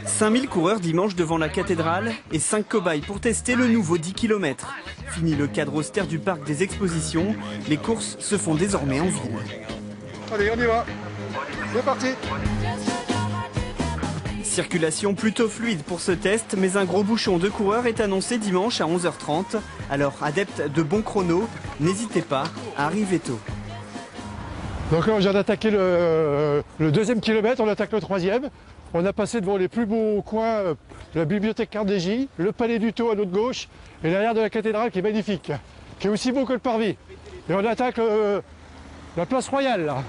5000 coureurs dimanche devant la cathédrale et 5 cobayes pour tester le nouveau 10 km. Fini le cadre austère du parc des expositions, les courses se font désormais en ville. Allez, on y va. C'est parti. Circulation plutôt fluide pour ce test, mais un gros bouchon de coureurs est annoncé dimanche à 11h30. Alors, adeptes de bons chronos, n'hésitez pas à arriver tôt. Donc là, on vient d'attaquer le deuxième kilomètre, on attaque le troisième. On a passé devant les plus beaux coins de la bibliothèque Carnegie, le palais du Tau à notre gauche et l'arrière de la cathédrale qui est magnifique, qui est aussi beau que le parvis. Et on attaque la place Royale là.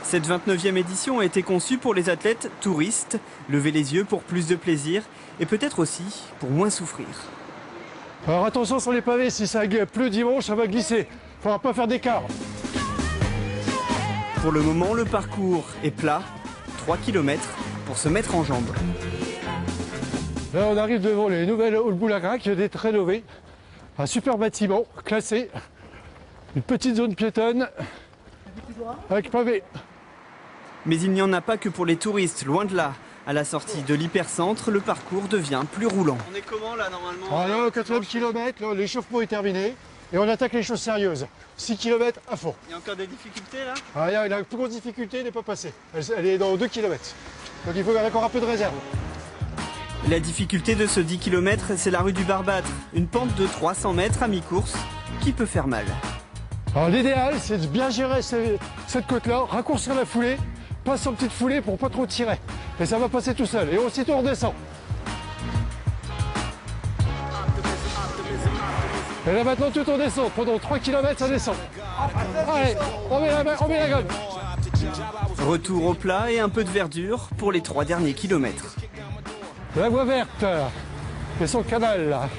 Cette 29e édition a été conçue pour les athlètes touristes. Levez les yeux pour plus de plaisir et peut-être aussi pour moins souffrir. Alors attention sur les pavés, si ça pleut dimanche, ça va glisser. Il ne faudra pas faire d'écart. Pour le moment, le parcours est plat, 3 km pour se mettre en jambes. Là, on arrive devant les nouvelles Hall Boulagra qui ont été rénovées. Un super bâtiment classé, une petite zone piétonne avec pavé. Mais il n'y en a pas que pour les touristes, loin de là. À la sortie de l'hypercentre, le parcours devient plus roulant. On est comment là normalement? Alors, au 4e kilomètre, l'échauffement est terminé et on attaque les choses sérieuses. 6 km à fond. Il y a encore des difficultés là? La plus grosse difficulté n'est pas passée. Elle est dans 2 km. Donc il faut encore un peu de réserve. La difficulté de ce 10 km, c'est la rue du Barbâtre. Une pente de 300 mètres à mi-course qui peut faire mal. Alors l'idéal, c'est de bien gérer cette côte-là, raccourcir la foulée, passe en petite foulée pour pas trop tirer. Et ça va passer tout seul. Et aussitôt on redescend. Et là maintenant tout en descend. Pendant 3 km ça descend. Allez, on met la gomme. Retour au plat et un peu de verdure pour les 3 derniers kilomètres. La voie verte et son canal là.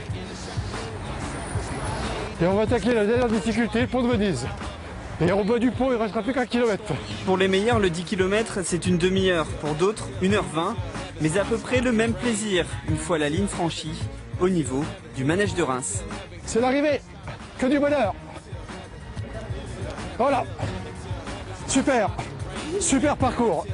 Et on va attaquer la dernière difficulté, le pont de Venise. Et en bas du pont, il ne restera plus qu'un kilomètre. Pour les meilleurs, le 10 km, c'est une demi-heure. Pour d'autres, 1h20. Mais à peu près le même plaisir, une fois la ligne franchie, au niveau du manège de Reims. C'est l'arrivée. Que du bonheur. Voilà. Super. Super parcours.